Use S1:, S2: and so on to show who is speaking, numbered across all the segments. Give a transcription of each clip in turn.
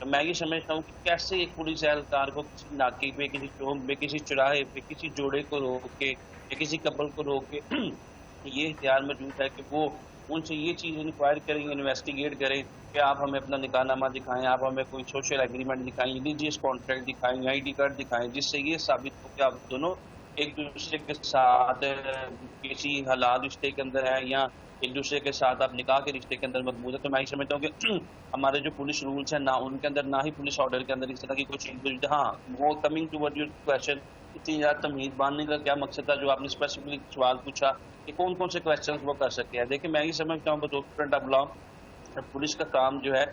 S1: تو میں یہ سمجھتا ہوں کہ کیسے ایک پولیس اہلکار کو کسی ناکے پہ، کسی چوک پہ، کسی چوراہے پہ، کسی جوڑے کو روک کے یا کسی کپل کو روک کے یہ اختیار موجود ہے کہ وہ ان سے یہ چیز انکوائر کریں، انویسٹیگیٹ کریں کہ آپ ہمیں اپنا نکاح نامہ دکھائیں، آپ ہمیں کوئی سوشل ایگریمنٹ دکھائیں، ریلیجیس کانٹریکٹ دکھائیں، آئی ڈی کارڈ دکھائیں، جس سے یہ ثابت ہو کہ آپ دونوں ایک دوسرے کے ساتھ کسی حلال رشتے کے اندر ہیں یا ایک دوسرے کے ساتھ آپ نکاح کے رشتے کے اندر مضبوط ہے. تو میں یہ سمجھتا ہوں کہ ہمارے جو پولیس رولس ہیں، نہ ان کے اندر، نہ ہی پولیس آرڈر کے اندر اس طرح کی کوئی چیز. ہاں، وہ coming toward your question, اتنی زیادہ تمہید باندھنے کا کیا مقصد تھا جو آپ نے اسپیسیفکلی سوال پوچھا کہ کون کون سے کوشچنس وہ کر سکتے ہیں. دیکھیں، میں یہ سمجھتا ہوں کہ اسٹوڈنٹ آف لا پولیس کا کام جو ہے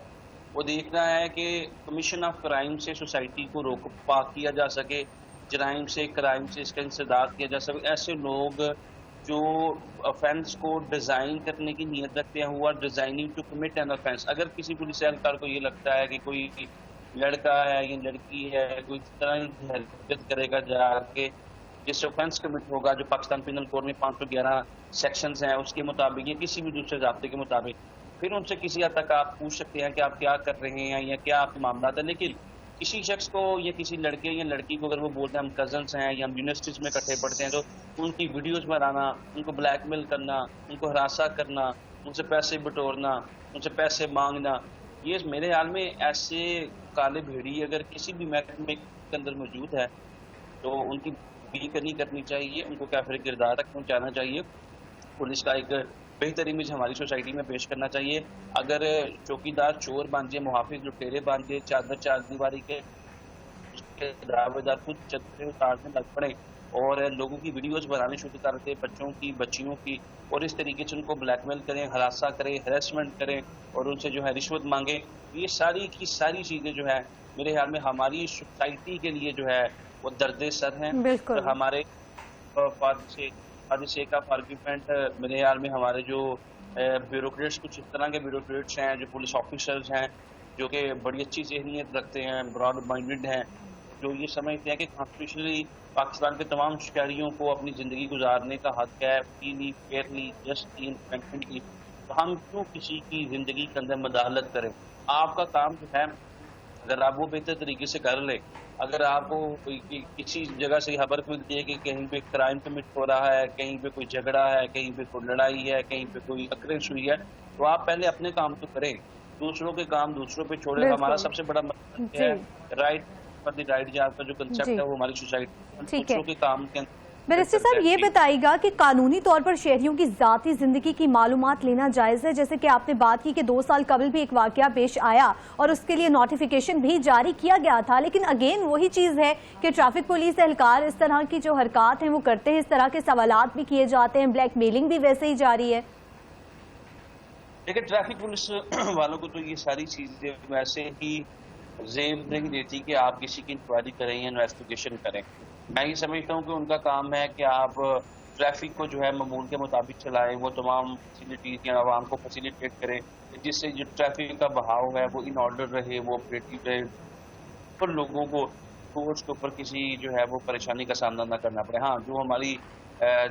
S1: وہ دیکھنا ہے کہ کمیشن آف کرائم سے سوسائٹی کو روک پاک کیا جا سکے، جرائم سے، کرائم سے اس کا انسداد کیا جا سکے. ایسے لوگ جو افینس کو ڈیزائن کرنے کی نیت رکھتے ہیں، ہوا designing to commit an offence. اگر کسی پولیس اہلکار کو یہ لگتا ہے کہ کوئی لڑکا ہے یا لڑکی ہے کوئی اس طرح کی حرکت کرے گا جا کے جس سے اوفینس کمٹ ہوگا، جو پاکستان پینل کوڈ میں 511 سیکشنز ہیں اس کے مطابق یا کسی بھی دوسرے ضابطے کے مطابق، پھر ان سے کسی حد تک آپ پوچھ سکتے ہیں کہ آپ کیا کر رہے ہیں یا کیا آپ کے معاملات ہیں. لیکن کسی شخص کو یا کسی لڑکے یا لڑکی کو اگر وہ بولتے ہیں ہم کزنس ہیں یا ہم یونیورسٹیز میں اکٹھے پڑھتے ہیں، تو ان کی ویڈیوز بنانا، ان کو بلیک میل کرنا، ان کو ہراساں کرنا، ان سے پیسے بٹورنا، ان سے پیسے مانگنا، یہ میرے خیال میں ایسے کالے بھیڑی اگر کسی بھی محکمے کے اندر موجود ہے تو ان کی بیکنی کرنی چاہیے، ان کو کیفر کردار تک پہنچانا چاہیے. پولیس کا ایک بہتر امیج ہماری سوسائٹی میں پیش کرنا چاہیے. اگر چوکیدار چور بن جائے، محافظ لٹیرے بن جائے، چادر چار دیواری کے دعوے دار خود چترے اتارنے لگ پڑے اور لوگوں کی ویڈیوز بنانے شروع کر دیں، بچوں کی، بچیوں کی، اور اس طریقے سے ان کو بلیک میل کریں، ہراساں کریں، ہریسمنٹ کریں اور ان سے جو ہے رشوت مانگیں، یہ ساری کی ساری چیزیں جو ہے میرے خیال میں ہماری سوسائٹی کے لیے جو ہے وہ درد سر ہیں.
S2: بالکل.
S1: اور ہمارے سیک آف آرگیومنٹ میرے خیال میں ہمارے جو بیوروکریٹس، کچھ اس طرح کے بیوروکریٹس ہیں جو پولیس آفیسرز ہیں جو کہ بڑی اچھی ذہنیت رکھتے ہیں، براڈ مائنڈڈ ہیں، جو یہ سمجھتے ہیں کہ کانسٹیٹیوشنلی پاکستان کے تمام شہریوں کو اپنی زندگی گزارنے کا حق ہے، فریلی، فیئرلی، جسٹلی، انڈیپینڈنٹلی. تو ہم کیوں کسی کی زندگی کے اندر مداخلت کریں؟ آپ کا کام جو ہے اگر آپ وہ بہتر طریقے سے کر لیں، اگر آپ کو کسی جگہ سے خبر ملتی ہے کہ کہیں پہ کرائم کمٹ ہو رہا ہے، کہیں پہ کوئی جھگڑا ہے، کہیں پہ کوئی لڑائی ہے، کہیں پہ کوئی اکرنس ہوئی ہے، تو آپ پہلے اپنے کام تو کریں، دوسروں کے کام دوسروں پہ چھوڑیں. ہمارا سب سے بڑا مطلب ہے رائٹ پر دی رائٹ، جو آپ کا جو کنسیپٹ ہے وہ ہماری سوسائٹی دوسروں کے کام کے اندر.
S2: بیرسٹر صاحب یہ بتائیے گا کہ قانونی طور پر شہریوں کی ذاتی زندگی کی معلومات لینا جائز ہے؟ جیسے کہ آپ نے بات کی کہ 2 سال قبل بھی ایک واقعہ پیش آیا اور اس کے لیے نوٹیفیکیشن بھی جاری کیا گیا تھا، لیکن اگین وہی چیز ہے کہ ٹریفک پولیس اہلکار اس طرح کی جو حرکات ہیں وہ کرتے ہیں، اس طرح کے سوالات بھی کیے جاتے ہیں، بلیک میلنگ بھی ویسے ہی جاری ہے.
S1: لیکن ٹریفک پولیس والوں کو تو یہ ساری چیزیں ویسے ہی زیب نہیں دیتی کہ آپ کسی کی انکوائری کریں یا انویسٹیگیشن کریں. میں یہ سمجھتا ہوں کہ ان کا کام ہے کہ آپ ٹریفک کو جو ہے معمول کے مطابق چلائیں، وہ تمام فیسلٹیز یا عوام کو فیسیلیٹیٹ کریں جس سے جو ٹریفک کا بہاؤ ہے وہ ان آرڈر رہے، وہ آپریٹو رہے، اور لوگوں کو روڈس کے اوپر کسی جو ہے وہ پریشانی کا سامنا نہ کرنا پڑے. ہاں، جو ہماری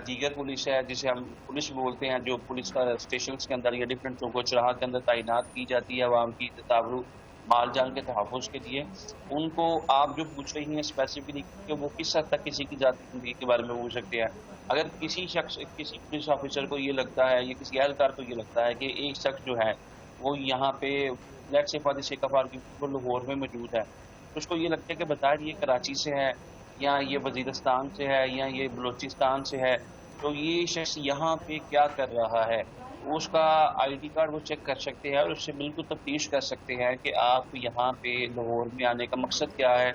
S1: دیگر پولیس ہے جسے ہم پولیس بولتے ہیں، جو پولیس کا اسٹیشنز کے اندر یا ڈفرینٹ چوکوں چراہا کے اندر تعینات کی جاتی ہے عوام کی تابرو مال جان کے تحفظ کے لیے، ان کو آپ جو پوچھ رہی ہیں اسپیسیفکلی کہ وہ کس حد تک کسی کی ذاتی زندگی کے بارے میں پوچھ سکتے ہیں. اگر کسی شخص، کسی پولیس آفیسر کو یہ لگتا ہے یا کسی اہلکار کو یہ لگتا ہے کہ ایک شخص جو ہے وہ یہاں پہ لیٹ سے for the sake of argument Lahore میں موجود ہے، تو اس کو یہ لگتا ہے کہ بظاہر یہ کراچی سے ہے یا یہ وزیرستان سے ہے یا یہ بلوچستان سے ہے، تو یہ شخص یہاں پہ کیا کر رہا ہے، اس کا آئی ڈی کارڈ وہ چیک کر سکتے ہیں اور اس سے بالکل تفتیش کر سکتے ہیں کہ آپ یہاں پہ لاہور میں آنے کا مقصد کیا ہے.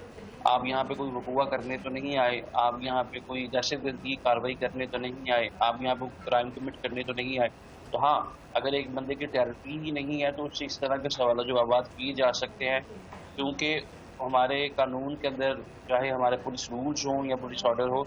S1: آپ یہاں پہ کوئی وقوع کرنے تو نہیں آئے، آپ یہاں پہ کوئی دہشت گردی کارروائی کرنے تو نہیں آئے، آپ یہاں پہ کرائم کمٹ کرنے تو نہیں آئے. تو ہاں، اگر ایک بندے کی ٹیرٹری ہی نہیں ہے تو اس سے اس طرح کے سوال و جوابات کیے جا سکتے ہیں، کیونکہ ہمارے قانون کے اندر چاہے ہمارے پولیس رولز ہوں یا پولیس آرڈر ہو،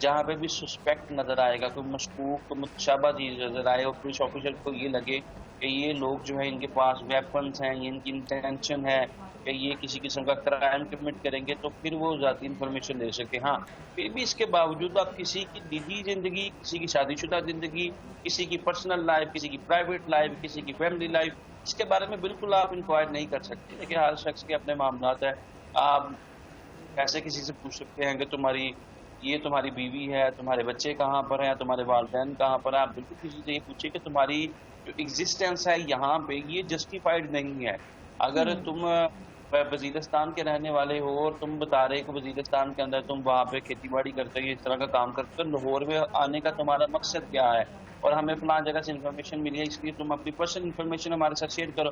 S1: جہاں پہ بھی سسپیکٹ نظر آئے گا، کوئی مشکوک، کوئی متشابہ چیز نظر آئے اور پولیس آفیسر کو یہ لگے کہ یہ لوگ جو ہے ان کے پاس ویپنس ہیں، ان کی انٹینشن ہے کہ یہ کسی قسم کا کرائم کمٹ کریں گے تو پھر وہ ذاتی انفارمیشن لے سکے. ہاں پھر بھی اس کے باوجود آپ کسی کی نجی زندگی، کسی کی شادی شدہ زندگی، کسی کی پرسنل لائف، کسی کی پرائیویٹ لائف، کسی کی فیملی لائف، اس کے بارے میں بالکل آپ انکوائر نہیں کر سکتے. دیکھیں ہر شخص کے اپنے معاملات ہیں. آپ ایسے کسی سے پوچھ سکتے ہیں کہ تمہاری بیوی ہے، تمہارے بچے کہاں پر ہیں، تمہارے والدین کہاں پر ہیں. آپ بالکل کسی سے یہ پوچھیں کہ تمہاری جو ایگزسٹنس ہے یہاں پہ یہ جسٹیفائڈ نہیں ہے. اگر تم وزیرستان کے رہنے والے ہو اور تم بتا رہے کہ وزیرستان کے اندر تم وہاں پہ کھیتی باڑی کرتے ہو، اس طرح کا کام کرتے ہو، لاہور میں آنے کا تمہارا مقصد کیا ہے اور ہمیں فلاں جگہ سے انفارمیشن ملی ہے، اس لیے تم اپنی پرسنل انفارمیشن ہمارے ساتھ شیئر کرو.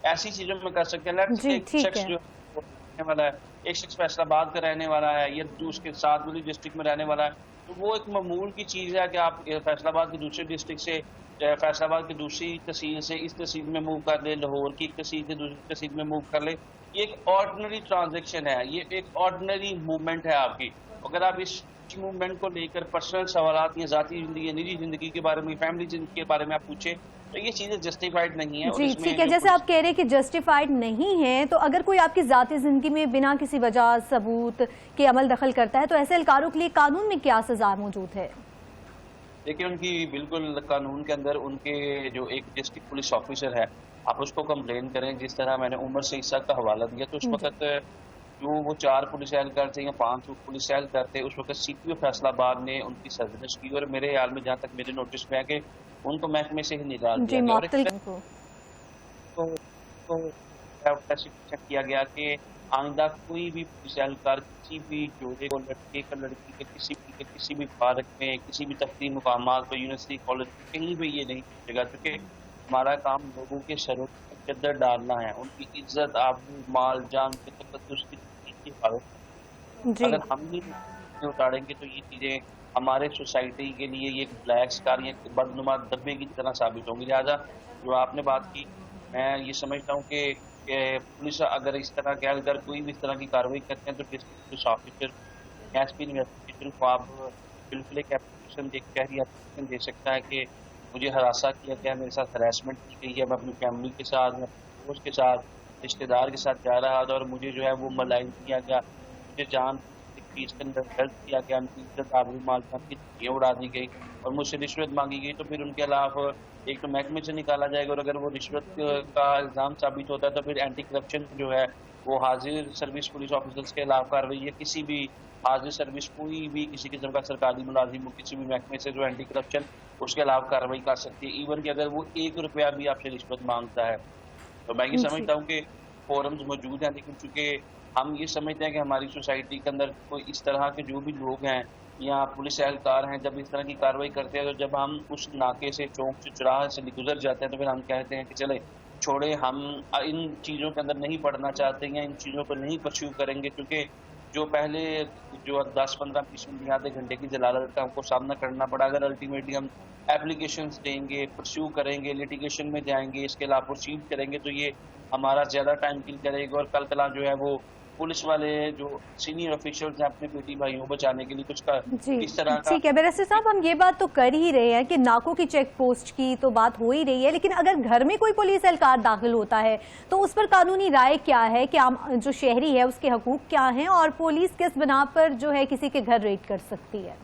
S1: ایسی چیزوں میں کر سکتے ہیں. لیٹس
S2: جی
S1: ایک
S2: ٹھیک
S1: شخص
S2: ہے.
S1: جو رہنے والا ہے، ایک شخص فیصل آباد کا رہنے والا ہے یا جو اس کے ساتھ والی ڈسٹرکٹ میں رہنے والا ہے، تو وہ ایک معمول کی چیز ہے کہ آپ فیصل آباد کی دوسرے ڈسٹرکٹ سے، فیصل آباد کی دوسری تحصیل سے اس تحصیل میں موو کر لے، لاہور کی ایک تحصیل سے دوسری تحصیل میں موو کر لے. یہ ایک آرڈنری ٹرانزیکشن ہے، یہ ایک آرڈنری موومنٹ ہے آپ کی. اگر آپ اس موومنٹ کو لے کر پرسنل سوالات یا ذاتی زندگی، نجی زندگی کے بارے میں، فیملی زندگی کے بارے میں آپ پوچھیں تو یہ چیزیں جسٹیفائڈ نہیں ہیں. اور
S2: جی
S1: اس میں
S2: ٹھیک ہے، جیسے آپ کہہ رہے ہیں کہ جسٹیفائڈ نہیں ہیں، تو اگر کوئی آپ کی ذاتی زندگی میں بنا کسی وجہ ثبوت کے عمل دخل کرتا ہے تو ایسے اہلکاروں کے لیے قانون میں کیا سزا موجود ہے؟
S1: دیکھیں ان کی بالکل قانون کے اندر ان کے جو ایک ڈسٹرکٹ پولیس آفیسر ہے، آپ اس کو کمپلین کریں. جس طرح میں نے عمر سعید صاحب کا حوالہ دیا تو اس وقت جو وہ 4 پولیس اہلکار تھے یا 5 پولیس اہلکار تھے، اس وقت سی پی او فیصل آباد نے ان کی سرزنش کی اور میرے خیال میں جہاں تک میرے نوٹس میں ہے کہ ان کو محکمے سے ہی نکال دیا گیا اور کیا گیا کہ آئندہ کوئی بھی پولیس اہلکار کسی بھی جوڑے کو، لڑکے کا لڑکی کے، کسی بھی پارک میں، کسی بھی تفریحی مقامات پہ، یونیورسٹی کالج کہیں بھی یہ نہیں پوچھے گا، کیونکہ ہمارا کام لوگوں کے سروں پر چادر ڈالنا ہے، ان کی عزت، آبرو، مال، جان کے تقدس کی حفاظت. اگر ہم ہی اتاریں گے تو یہ چیزیں ہمارے سوسائٹی کے لیے یہ بلیک اسٹار یا بدنما دبے کی طرح ثابت ہوں گی. لہٰذا جو آپ نے بات کی، میں یہ سمجھتا ہوں کہ پولیس اگر اس طرح کے اگر کوئی بھی اس طرح کی کارروائی کرتے ہیں تو district police officer S P investigation کو آپ بالکل ایک اپلیکیشن دے سکتا ہے کہ مجھے ہراساں کیا گیا، میرے ساتھ ہراسمنٹ کی گئی ہے، میں اپنی فیملی کے ساتھ، میں دوست کے ساتھ، رشتے دار کے ساتھ جا رہا تھا اور مجھے جو ہے وہ ملائن کیا گیا، مجھے جان فیس کے اندر غلط کیا گیا، ان کی عزت، آبرو، مال کی چھٹیاں اڑا دی گئی اور مجھ سے رشوت مانگی گئی. تو پھر ان کے خلاف ایک تو محکمے سے نکالا جائے گا اور اگر وہ رشوت کا الزام ثابت ہوتا ہے تو پھر اینٹی کرپشن جو ہے وہ حاضر سروس پولیس آفیسرز کے خلاف کارروائی ہے. کسی بھی حاضر سروس کوئی بھی کسی قسم کا سرکاری ملازم ہو کسی بھی محکمے سے جو اینٹی کرپشن اس کے خلاف کارروائی کر سکتی ہے، ایون کہ اگر وہ 1 روپیہ بھی آپ سے رشوت مانگتا ہے. تو میں یہ سمجھتا ہوں کہ فورمز موجود ہیں، لیکن چونکہ ہم یہ سمجھتے ہیں کہ ہماری سوسائٹی کے اندر کوئی اس طرح کے جو بھی لوگ ہیں یا پولیس اہلکار ہیں جب اس طرح کی کارروائی کرتے ہیں تو جب ہم اس ناکے سے، چوک سے، چوراہے سے گزر جاتے ہیں تو پھر ہم کہتے ہیں کہ چلے چھوڑے، ہم ان چیزوں کے اندر نہیں پڑھنا چاہتے یا ان چیزوں کو نہیں پرسیو کریں گے، کیونکہ جو پہلے جو 10-15-20 منٹ آدھے گھنٹے کی جلالت کا ہم کو سامنا کرنا پڑا، اگر الٹیمیٹلی ہم اپلیکیشنز دیں گے، پرسیو کریں گے، لیٹیگیشن میں جائیں گے، اس کے علاوہ پروسیڈ کریں گے تو یہ ہمارا زیادہ ٹائم کل کرے گا اور کل کلا جو ہے وہ پولیس والے جو سینئر آفیشلز ہیں اپنے بیٹی بھائیوں کو بچانے کے لیے کچھ اس طرح کا.
S2: ٹھیک ہے بیرسٹر صاحب، ہم یہ بات تو کر ہی رہے ہیں کہ ناکوں کی چیک پوسٹ کی تو بات ہو ہی رہی ہے، لیکن اگر گھر میں کوئی پولیس اہلکار داخل ہوتا ہے تو اس پر قانونی رائے کیا ہے کہ جو شہری ہے اس کے حقوق کیا ہیں اور پولیس کس بنا پر جو ہے کسی کے گھر ریڈ کر سکتی ہے؟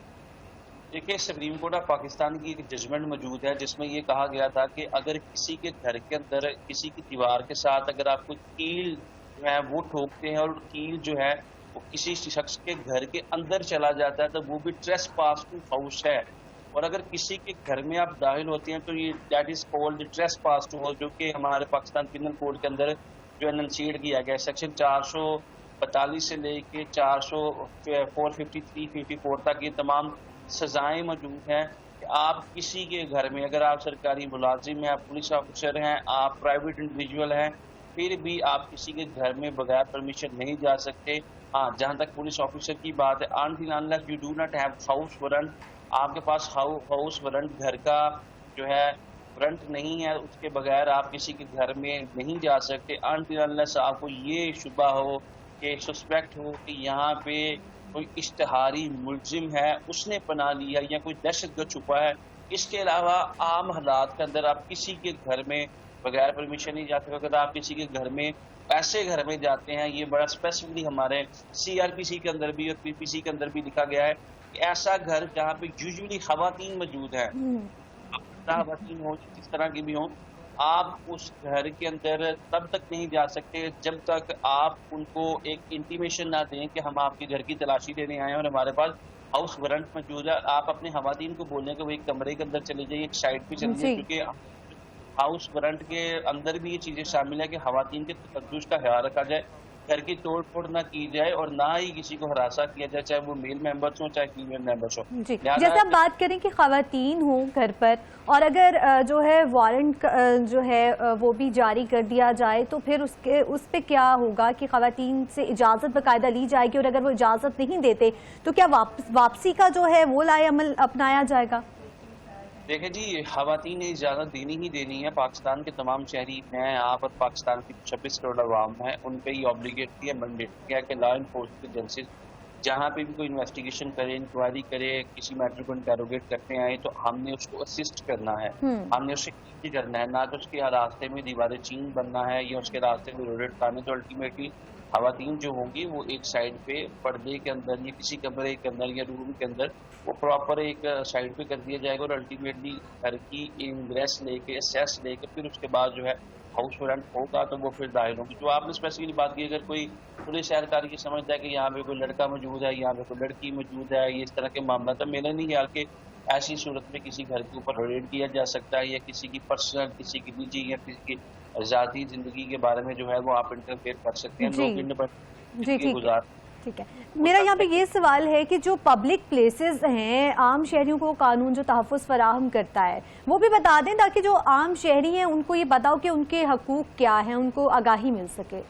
S1: دیکھیے سپریم کورٹ آف پاکستان کی ایک ججمنٹ موجود ہے جس میں یہ کہا گیا تھا کہ اگر کسی کے گھر کے اندر کسی کی دیوار کے ساتھ اگر آپ کو کیل جو ہے وہ ٹھوکتے ہیں اور کیل جو ہے وہ کسی شخص کے گھر کے اندر چلا جاتا ہے تو وہ بھی ٹریس پاس ٹو ہاؤس ہے. اور اگر کسی کے گھر میں آپ داخل ہوتے ہیں تو یہ that is called trespass to house, جو کہ ہمارے پاکستان پینل کوڈ کے اندر جو اننشیٹ کیا گیا ہے سیکشن 442 سے لے کے 453 54 تک یہ تمام سزائیں موجود ہیں کہ آپ کسی کے گھر میں، اگر آپ سرکاری ملازم ہیں، آپ پولیس آفیسر ہیں، آپ پرائیویٹ انڈیویجول ہیں، پھر بھی آپ کسی کے گھر میں بغیر پرمیشن نہیں جا سکتے. ہاں جہاں تک پولیس آفیسر کی بات ہے، until unless you do not have house warrant، آپ کے پاس ہاؤس وارنٹ گھر کا جو ہے وارنٹ نہیں ہے، اس کے بغیر آپ کسی کے گھر میں نہیں جا سکتے until unless آپ کو یہ شبہ ہو کہ سسپیکٹ ہو کہ یہاں پہ کوئی اشتہاری ملزم ہے، اس نے پناہ لیا یا کوئی دہشت گرد چھپا ہے اس کے علاوہ عام حالات کے اندر آپ کسی کے گھر میں بغیر پرمیشن نہیں جاتے. اگر آپ کسی کے گھر میں ایسے گھر میں جاتے ہیں، یہ بڑا اسپیسیفکلی ہمارے CRPC کے اندر بھی اور PPC کے اندر بھی لکھا گیا ہے کہ ایسا گھر جہاں پہ یوزلی خواتین موجود ہیں، خواتین ہوں کس طرح کی بھی ہوں، آپ اس گھر کے اندر تب تک نہیں جا سکتے جب تک آپ ان کو ایک انٹیمیشن نہ دیں کہ ہم آپ کے گھر کی تلاشی لینے آئے ہیں اور ہمارے پاس ہاؤس وارنٹ موجود ہے. آپ اپنے خواتین کو بولیں کہ وہ ایک کمرے کے اندر چلے جائیں، ایک سائڈ پہ چلے جائیں،
S2: جی
S1: کیونکہ ہاؤس وارنٹ کے اندر بھی یہ چیزیں شامل ہے کہ خواتین کے تقدس کا خیال رکھا جائے، گھر کی توڑ پھوڑ نہ کی جائے اور نہ ہی کسی کو ہراساں کیا جائے، چاہے وہ میل ممبرس ہوں چاہے فیمیل ممبرس ہوں.
S2: جی.
S1: لہٰذا
S2: جیسے ہم بات کریں کہ خواتین ہوں گھر پر اور اگر جو ہے وارنٹ جو ہے وہ بھی جاری کر دیا جائے تو پھر اس پہ کیا ہوگا کہ خواتین سے اجازت باقاعدہ لی جائے گی، اور اگر وہ اجازت نہیں دیتے تو کیا واپسی کا جو ہے وہ لائے عمل اپنایا جائے گا؟
S1: دیکھیں جی، خواتین نے اجازت دینی ہی دینی ہے. پاکستان کے تمام شہری ہیں آپ اور پاکستان کی 26 کروڑ عوام ہے، ان پہ یہ آبلیگیٹری ہے، مینڈیٹری ہے کہ لا انفورسمنٹ ایجنسیز جہاں پہ بھی کوئی انویسٹیگیشن کرے، انکوائری کرے، کسی میٹر کو انٹیروگیٹ کرنے آئے تو ہم نے اس کو اسسٹ کرنا ہے، ہم نے اسے کی کرنا ہے، نہ کہ اس کے راستے میں دیوار چین بننا ہے یا اس کے راستے میں روڈ ٹانے. تو الٹیمیٹلی خواتین جو ہوں گی وہ ایک سائڈ پہ پردے کے اندر یا کسی کمرے کے اندر یا روم کے اندر وہ پراپر ایک سائڈ پہ کر دیا جائے گا اور الٹیمیٹلی گھر کی انگریس لے کے اسیس لے کے پھر اس کے بعد جو ہے ہاؤس وارنٹ ہوگا تو وہ پھر داخل ہوگی. جو آپ نے اسپیسیفکلی بات کی، اگر کوئی پولیس اہلکار یہ سمجھتا ہے کہ یہاں پہ کوئی لڑکا موجود ہے، یہاں پہ کوئی لڑکی موجود ہے، یہ اس طرح کے معاملات ہے، میرا نہیں خیال کہ ایسی صورت میں کسی گھر کے اوپر ریڈ کیا جا سکتا ہے یا کسی کی پرسنل، کسی کی نجی یا کسی کی ذاتی زندگی کے بارے میں جو ہے وہ آپ انٹرفیئر کر سکتے ہیں.
S2: جی
S1: لوگ
S2: جی
S1: کے گزار
S2: ٹھیک ہے. میرا یہاں پہ یہ سوال ہے کہ جو پبلک پلیسز ہیں، عام شہریوں کو قانون جو تحفظ فراہم کرتا ہے وہ بھی بتا دیں تاکہ جو عام شہری ہیں ان کو یہ بتاؤ کہ ان کے حقوق کیا ہیں، ان کو آگاہی مل سکے.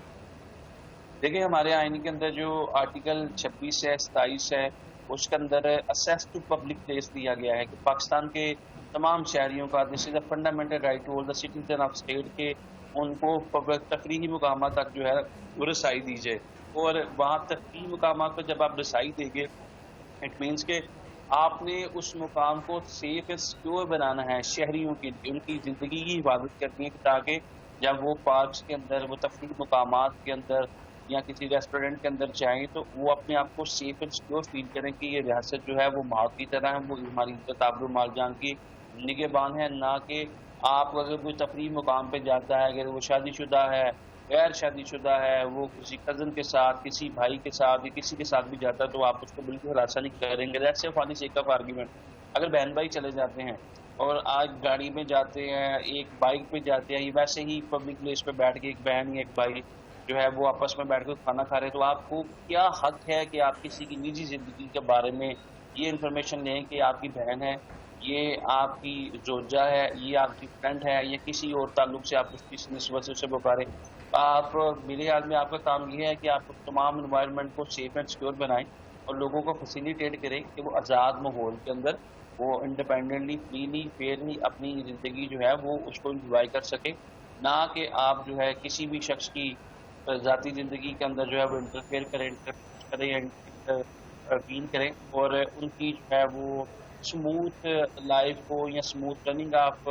S1: دیکھیں ہمارے آئین کے اندر جو آرٹیکل 26 ہے، 27 ہے، اس کے اندر اسیس ٹو پبلک پلیس دیا گیا ہے کہ پاکستان کے تمام شہریوں کا this is a fundamental right to all the citizen of state کے ان کو تفریحی مقامات تک جو ہے وہ رسائی دی جائے. اور وہاں تفریحی مقامات پر جب آپ رسائی دیں گے اٹ مینس کہ آپ نے اس مقام کو سیف اینڈ سیکیور بنانا ہے شہریوں کے لیے، ان کی زندگی کی حفاظت کرنی ہے تاکہ جب وہ پارکس کے اندر، وہ تفریحی مقامات کے اندر یا کسی ریسٹورینٹ کے اندر جائیں تو وہ اپنے آپ کو سیف اینڈ سیکیور فیل کریں کہ یہ ریاست جو ہے وہ ماں کی طرح ہے، وہ ہماری عزت آبرو مال جان کی نگہبان ہے. نہ کہ آپ اگر کوئی تفریحی مقام پہ جاتا ہے، اگر وہ شادی شدہ ہے، غیر شادی شدہ ہے، وہ کسی کزن کے ساتھ، کسی بھائی کے ساتھ یا کسی کے ساتھ بھی جاتا ہے تو آپ اس کو بالکل ہراساں نہیں کریں گے. دیٹس اے فانی سیک آف آرگیومنٹ. اگر بہن بھائی چلے جاتے ہیں اور آج گاڑی میں جاتے ہیں، ایک بائک پہ جاتے ہیں، ویسے ہی پبلک پلیس پہ بیٹھ کے ایک بہن یا ایک بھائی جو ہے وہ آپس میں بیٹھ کے کھانا کھا رہے ہیں تو آپ کو کیا حق ہے کہ آپ کسی کی نجی زندگی کے بارے میں یہ انفارمیشن لیں کہ آپ کی بہن ہے، یہ آپ کی زوجہ ہے، یہ آپ کی فرینڈ ہے یا کسی اور تعلق سے آپ اس نسبت سے اسے پکاریں. آپ میرے خیال میں آپ کا کام یہ ہے کہ آپ تمام انوائرمنٹ کو سیف اینڈ سیکیور بنائیں اور لوگوں کو فیسیلیٹیٹ کریں کہ وہ آزاد ماحول کے اندر وہ انڈیپینڈنٹلی، فریلی، فیئرلی اپنی زندگی جو ہے وہ اس کو انجوائے کر سکیں، نہ کہ آپ جو ہے کسی بھی شخص کی ذاتی زندگی کے اندر جو ہے وہ انٹرفیئر کریں انٹرفین کریں اور ان کی جو ہے وہ اسموتھ لائف کو یا اسموتھ رننگ آف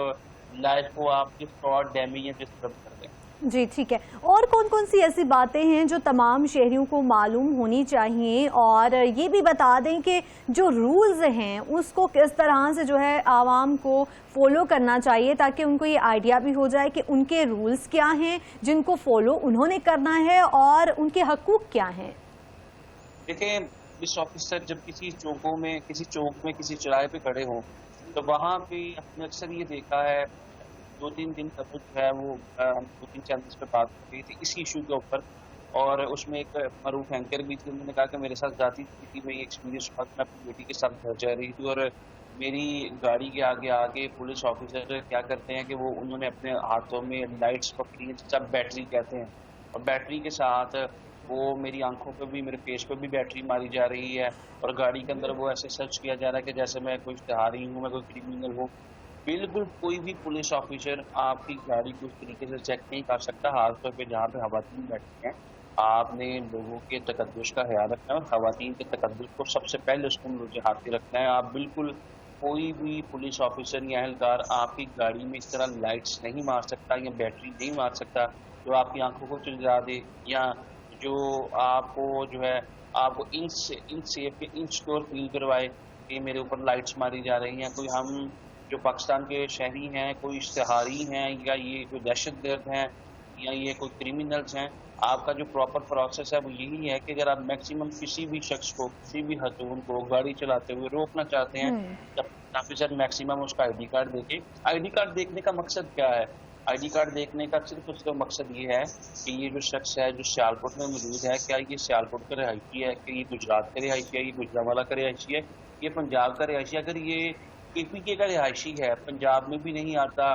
S1: لائف کو آپ کے فراڈ ڈیمیج یا ڈسٹرب کر دیں.
S2: جی ٹھیک ہے. اور کون کون سی ایسی باتیں ہیں جو تمام شہریوں کو معلوم ہونی چاہیے، اور یہ بھی بتا دیں کہ جو رولز ہیں اس کو کس طرح سے جو ہے عوام کو فالو کرنا چاہیے تاکہ ان کو یہ آئیڈیا بھی ہو جائے کہ ان کے رولز کیا ہیں جن کو فالو انہوں نے کرنا ہے اور ان کے حقوق کیا ہیں.
S1: دیکھیں پولیس آفیسر جب کسی چوک میں کسی چوراہے پہ کھڑے ہوں تو وہاں پہ ہم نے اکثر یہ دیکھا ہے، 2-3 دن قبل جو ہے وہ ہم 2-3 چینلز پہ بات کر رہی تھی اسی ایشو کے اوپر، اور اس میں ایک معروف اینکر بھی تھی. انہوں نے کہا کہ میرے ساتھ ذاتی زندگی میں یہ ایکسپیرینس وقت میں اپنی بیٹی کے ساتھ گھر جا رہی تھی اور میری گاڑی کے آگے پولیس آفیسر کیا کرتے ہیں کہ وہ انہوں نے اپنے ہاتھوں میں لائٹس پکڑی ہیں، سب بیٹری کہتے ہیں، اور بیٹری کے ساتھ وہ میری آنکھوں پہ بھی، میرے فیس پہ بھی بیٹری ماری جا رہی ہے اور گاڑی کے اندر وہ ایسے سرچ کیا جا رہا ہے کہ جیسے میں کوئی اشتہاری ہوں، میں کوئی کرمینل ہوں. بالکل کوئی بھی پولیس آفیسر آپ کی گاڑی کو اس طریقے سے چیک نہیں کر سکتا، خاص طور پہ جہاں پہ خواتین بیٹھی ہیں. آپ نے لوگوں کے تقدس کا خیال رکھنا ہے اور خواتین کے تقدس کو سب سے پہلے اس کو مجھے ہاتھ رکھنا ہے. آپ بالکل کوئی بھی پولیس آفیسر یا اہلکار آپ کی گاڑی میں اس طرح لائٹس نہیں مار سکتا یا بیٹری نہیں مار سکتا جو آپ کی آنکھوں کو چلا دے، یا جو آپ کو جو ہے آپ کو ان سیف کے ان سیکور فیل کروائے کہ میرے اوپر لائٹس ماری جا رہی ہیں. کوئی ہم جو پاکستان کے شہری ہیں، کوئی اشتہاری ہیں، یا یہ کوئی دہشت گرد ہیں، یا یہ کوئی کرمنلز ہیں. آپ کا جو پراپر پروسیس ہے وہ یہی ہے کہ اگر آپ میکسیمم کسی بھی شخص کو، کسی بھی خاتون کو گاڑی چلاتے ہوئے روکنا چاہتے ہیں، آفیسر میکسیمم اس کا آئی ڈی کارڈ دیکھے. آئی ڈی کارڈ دیکھنے کا مقصد کیا ہے؟ آئی ڈی کارڈ دیکھنے کا صرف اس کا مقصد یہ ہے کہ یہ جو شخص ہے جو سیالکوٹ میں موجود ہے، کیا یہ سیالکوٹ کا رہائشی ہے، کہ یہ گجرات کا رہائشی ہے، یہ گجرانوالہ کا رہائشی ہے، یہ پنجاب کا رہائشی ہے. اگر یہ کے پی کے کا رہائشی ہے، پنجاب میں بھی نہیں آتا،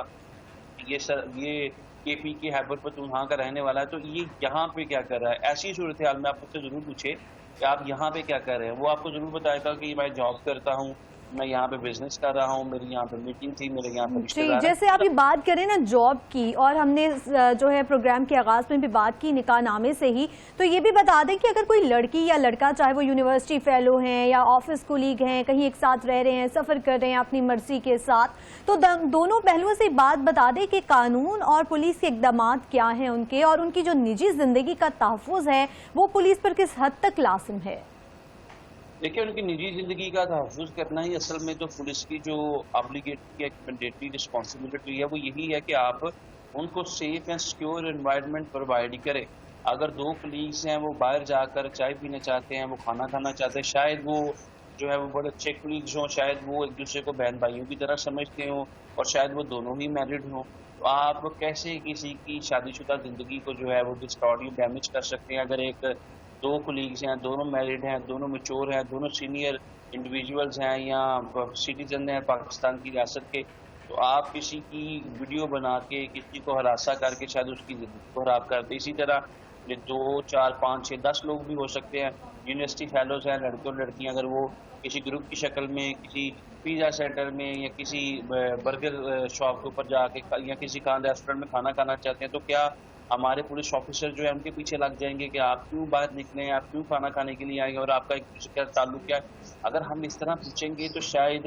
S1: یہ کے پی کے خیبر پختونخوا کا رہنے والا ہے، تو یہ یہاں پہ کیا کر رہا ہے؟ ایسی صورتحال میں آپ سے ضرور پوچھے کہ آپ یہاں پہ کیا کر رہے ہیں. وہ آپ کو ضرور بتائے گا کہ میں جاب کرتا ہوں، میں یہاں پہ بزنس کر رہا ہوں، میری یہاں پہ میٹنگ تھی، میرے یہاں پہ رشتہ
S2: جی،
S1: دار.
S2: جیسے آپ یہ بات کریں نا جاب کی، اور ہم نے جو ہے پروگرام کے آغاز میں بھی بات کی نکاح نامے سے ہی، تو یہ بھی بتا دیں کہ اگر کوئی لڑکی یا لڑکا، چاہے وہ یونیورسٹی فیلو ہیں یا آفس کولیگ ہیں، کہیں ایک ساتھ رہ رہے ہیں، سفر کر رہے ہیں اپنی مرضی کے ساتھ، تو دونوں پہلوؤں سے بات بتا دیں کہ قانون اور پولیس کے اقدامات کیا ہیں ان کے، اور ان کی جو نجی زندگی کا تحفظ ہے وہ پولیس پر کس حد تک لازم ہے.
S1: دیکھیں، ان کی نجی زندگی کا تحفظ کرنا ہی اصل میں تو پولیس کی جو آبلیگیٹری یا مینڈیٹری رسپانسبلٹی ہے وہ یہی ہے کہ آپ ان کو safe and secure environment provide کرے. اگر دو کلیگز ہیں وہ باہر جا کر چائے پینا چاہتے ہیں، وہ کھانا کھانا چاہتے ہیں، شاید وہ جو ہے وہ بڑے اچھے کلیگز ہوں، شاید وہ ایک دوسرے کو بہن بھائیوں کی طرح سمجھتے ہوں، اور شاید وہ دونوں ہی میرڈ ہوں، تو آپ کیسے کسی کی شادی شدہ زندگی کو جو ہے وہ ڈسٹارٹ یا ڈیمیج کر سکتے ہیں؟ اگر ایک دو کولیگز ہیں، دونوں میرڈ ہیں، دونوں میچور ہیں، دونوں سینئر انڈیویجولز ہیں یا سٹیزن ہیں پاکستان کی ریاست کے، تو آپ کسی کی ویڈیو بنا کے کسی کو ہراساں کر کے شاید اس کی زندگی کو خراب کر دیں. اسی طرح یہ 2 4 5 6 10 لوگ بھی ہو سکتے ہیں، یونیورسٹی فیلوز ہیں، لڑکے اور لڑکیاں، اگر وہ کسی گروپ کی شکل میں کسی پیزا سینٹر میں یا کسی برگر شاپ کے اوپر جا کے یا کسی ریسٹورینٹ میں کھانا کھانا چاہتے ہیں، تو کیا ہمارے پولیس آفیسر جو ہے ان کے پیچھے لگ جائیں گے کہ آپ کیوں باہر نکلیں، آپ کیوں کھانا کھانے کے لیے آئیں گے اور آپ کا ایک دوسرے کا تعلق کیا ہے؟ اگر ہم اس طرح پوچھیں گے تو شاید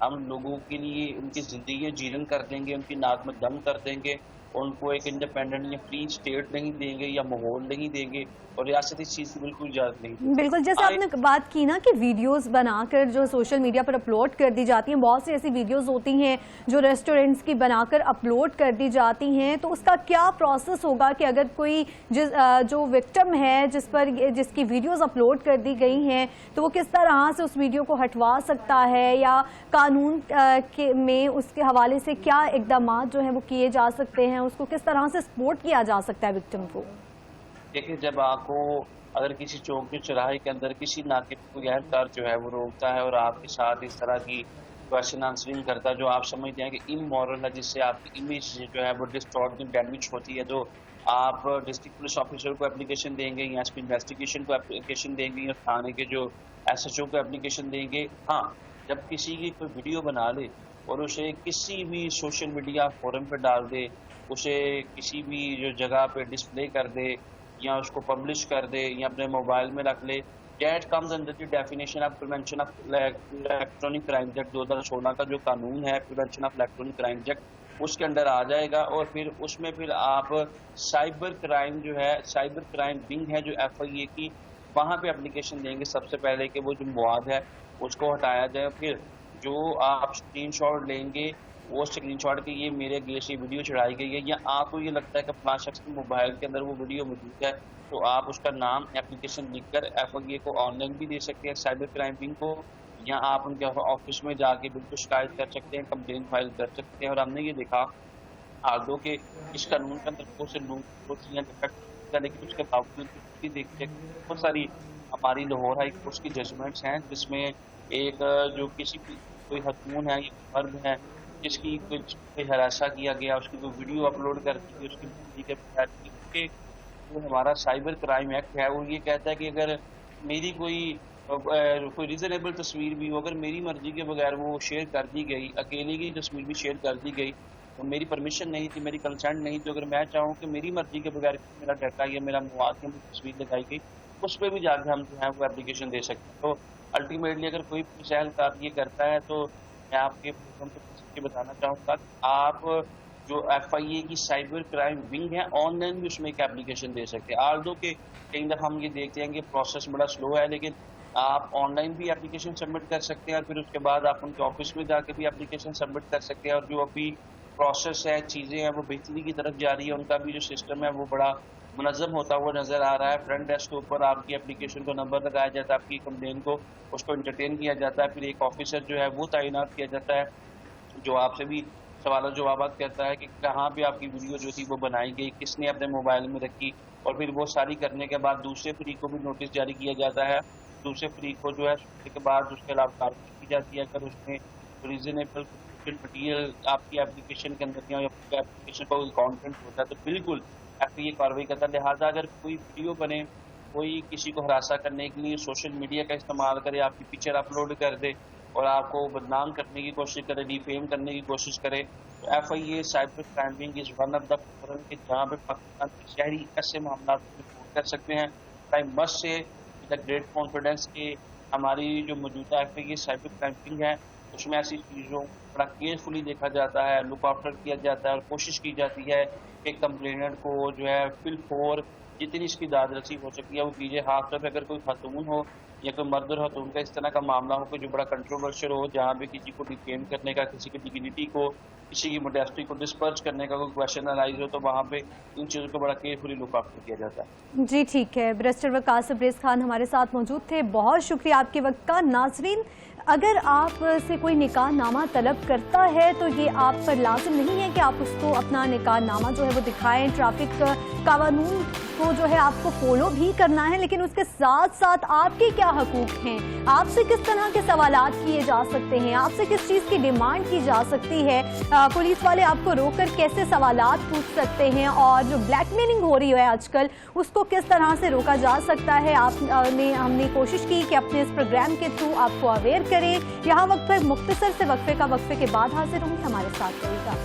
S1: ہم لوگوں کے لیے ان کی زندگی جیلن کر دیں گے، ان کی ناک میں دم کر دیں گے، ان کو ایک انڈیپینڈنٹ یا فری اسٹیٹ نہیں دیں گے یا ماحول نہیں دیں گے، اور ریاست اس چیز کی بالکل اجازت نہیں دیں گے.
S2: بالکل، جیسے آپ نے بات کی نا کہ ویڈیوز بنا کر جو سوشل میڈیا پر اپلوڈ کر دی جاتی ہیں، بہت سی ایسی ویڈیوز ہوتی ہیں جو ریسٹورنٹس کی بنا کر اپلوڈ کر دی جاتی ہیں، تو اس کا کیا پروسیس ہوگا کہ اگر کوئی جو وکٹم ہے جس کی ویڈیوز اپلوڈ کر دی گئی ہیں، تو وہ کس طرح سے اس ویڈیو کو ہٹوا سکتا ہے، یا قانون میں اس کے حوالے سے کیا اقدامات جو ہیں وہ کیے جا سکتے ہیں، اس کو کس طرح سے سپورٹ کیا جا سکتا ہے وکٹم کو؟
S1: دیکھیں، جب آپ کو اگر کسی چوک کے چوراہے کے اندر کسی ناقد کوئی اہلکار جو ہے وہ روکتا ہے اور آپ کے ساتھ اس طرح کی کوشچن آنسرنگ کرتا ہے جو آپ سمجھتے ہیں کہ امورل ہے، جس سے آپ کی امیج جو ہے وہ ڈسٹارٹ ڈیمیج ہوتی ہے، تو آپ ڈسٹرکٹ پولیس آفیسر کو اپلیکیشن دیں گے یا ایس پی انویسٹیگیشن کو اپلیکیشن دیں گے یا تھانے کے جو ایس ایچ او کو اپلیکیشن دیں گے. ہاں، جب کسی کی کوئی ویڈیو بنا لے اور اسے کسی بھی سوشل میڈیا فورم پہ ڈال دے، اسے کسی بھی جو جگہ پہ ڈسپلے کر دے یا اس کو پبلش کر دے یا اپنے موبائل میں رکھ لے، that comes under the definition of prevention of electronic crime act 2016 کا جو قانون ہے prevention of electronic crime act, اس کے اندر آ جائے گا. اور پھر اس میں پھر آپ سائبر کرائم جو ہے، سائبر کرائم ونگ ہے جو ایف آئی اے کی، وہاں پہ اپلیکیشن دیں گے سب سے پہلے کہ وہ جو مواد ہے اس کو ہٹایا جائے. پھر جو آپ اسکرین شاٹ لیں گے وہ اسکرین شاٹ کے یہ میرے اگینسٹ یہ ویڈیو چڑھائی گئی ہے، یا آپ کو یہ لگتا ہے کہ فلاں شخص کے موبائل کے اندر وہ ویڈیو موجود ہے، تو آپ اس کا نام اپلیکیشن لکھ کر ایف آئی اے کو آن لائن بھی دے سکتے ہیں سائبر کرائم ونگ کو، یا آپ ان کے آفس میں جا کے بالکل شکایت کر سکتے ہیں، کمپلین فائل کر سکتے ہیں. اور ہم نے یہ دیکھا آگوں کے اس قانون کے اندر بہت سے لوگ، لیکن اس کے باوجود دیکھتے بہت ساری ہماری لاہور ہائی کورٹ کی ججمنٹس ہیں جس میں ایک جو کسی کوئی خاتون ہے یا مرد ہے جس کی کوئی ہراساں کیا گیا، اس کی کوئی ویڈیو اپلوڈ کر دی، اس کی کے جو ہمارا سائبر کرائم ایکٹ ہے وہ یہ کہتا ہے کہ اگر میری کوئی ریزنیبل تصویر بھی ہو، اگر میری مرضی کے بغیر وہ شیئر کر دی گئی، اکیلے کی تصویر بھی شیئر کر دی گئی، تو میری پرمیشن نہیں تھی، میری کنسنٹ نہیں تھی، اگر میں چاہوں کہ میری مرضی کے بغیر میرا ڈیٹا یا میرا مواد کی تصویر لگائی گئی، اس پہ بھی جا کے ہم جو ہے وہ اپلیکیشن دے سکتے ہیں. تو الٹیمیٹلی اگر کوئی پولیس اہلکار یہ کرتا ہے تو میں آپ کے پروگرام کو بتانا چاہوں گا کہ آپ جو FIA کی سائبر کرائم ونگ ہے آن لائن بھی اس میں ایک اپلیکیشن دے سکتے ہیں. آلدو کہ کئی دفعہ ہم یہ دیکھتے ہیں کہ پروسیس بڑا سلو ہے، لیکن آپ آن لائن بھی اپلیکیشن سبمٹ کر سکتے ہیں اور پھر اس کے بعد آپ ان کے آفس میں جا کے بھی اپلیکیشن سبمٹ کر سکتے ہیں. اور جو ابھی پروسیس ہے، چیزیں ہیں، وہ بہتری کی طرف جاری ہے. ان کا بھی جو سسٹم ہے وہ بڑا منظم ہوتا ہوا نظر آ رہا ہے. فرنٹ ڈیسک کے اوپر آپ کی اپلیکیشن کو نمبر لگایا جاتا ہے، آپ کی کمپلین کو اس کو انٹرٹین کیا جاتا ہے. پھر ایک آفیسر جو ہے وہ تعینات کیا جاتا ہے جو آپ سے بھی سوال و جوابات کرتا ہے کہ کہاں پہ آپ کی ویڈیو جو تھی وہ بنائی گئی، کس نے اپنے موبائل میں رکھی. اور پھر وہ ساری کرنے کے بعد دوسرے فریق کو بھی نوٹس جاری کیا جاتا ہے. دوسرے فریق کو جو ہے سننے کے بعد اس کے خلاف کارروائی کی جاتی ہے. اگر اس میں ریزنیبل مٹیریل آپ کی اپلیکیشن کے اندر یا اپلیکیشن کا کوئی کانٹینٹ ہوتا ہے تو بالکل FIA کارروائی کرتا ہے. لہٰذا اگر کوئی ویڈیو بنے، کوئی کسی کو ہراساں کرنے کے لیے سوشل میڈیا کا استعمال کرے، آپ کی پکچر اپلوڈ کر دے اور آپ کو بدنام کرنے کی کوشش کرے، ڈیفیم کرنے کی کوشش کرے، تو FIA cyber crime wing is one of the forum کہ جہاں پہ پاکستان کے شہری ایسے معاملات کو رپورٹ کر سکتے ہیں. آئی مسٹ سے گریٹ کانفیڈنس کہ ہماری جو موجودہ FIA سائبر کرائم ونگ ہے اس میں ایسی چیزوں بڑا کیئرفلی دیکھا جاتا ہے، لک آفٹر کیا جاتا ہے اور کوشش کی جاتی ہے کہ کمپلیننٹ کو جو ہے فل فور جتنی اس کی داد رسی ہو سکتی ہے وہ کیجیے. خاص طور پہ اگر کوئی خاتون ہو یا کوئی مرد ہو تو ان کا اس طرح کا معاملہ ہو کہ جو بڑا کنٹروورشل ہو، جہاں پہ کسی کو ڈیفیم کرنے کا، کسی کی ڈگنیٹی کو، کسی کی موڈیسٹی کو ڈسپرچ کرنے کا کوئی کویشچن انالائز ہو، تو وہاں پہ ان چیزوں کو بڑا کیئرفلی لک آفٹر کیا جاتا ہے.
S2: جی ٹھیک ہے، بیرسٹر وقاص ابریز خان ہمارے ساتھ موجود تھے. بہت شکریہ آپ کے وقت کا. ناظرین، اگر آپ سے کوئی نکاح نامہ طلب کرتا ہے تو یہ آپ پر لازم نہیں ہے کہ آپ اس کو اپنا نکاح نامہ جو ہے وہ دکھائیں. ٹریفک قوانین کو جو ہے آپ کو فالو بھی کرنا ہے، لیکن اس کے ساتھ ساتھ آپ کے کیا حقوق ہیں، آپ سے کس طرح کے سوالات کیے جا سکتے ہیں، آپ سے کس چیز کی ڈیمانڈ کی جا سکتی ہے، پولیس والے آپ کو روک کر کیسے سوالات پوچھ سکتے ہیں، اور جو بلیک میلنگ ہو رہی ہے آج کل اس کو کس طرح سے روکا جا سکتا ہے. ہم نے کوشش کی کہ اپنے اس پروگرام کے تھرو آپ کو اویئر کریں. یہاں وقت پر مختصر سے وقفے کے بعد حاضر ہوں گے. ہمارے ساتھ رہیے گا.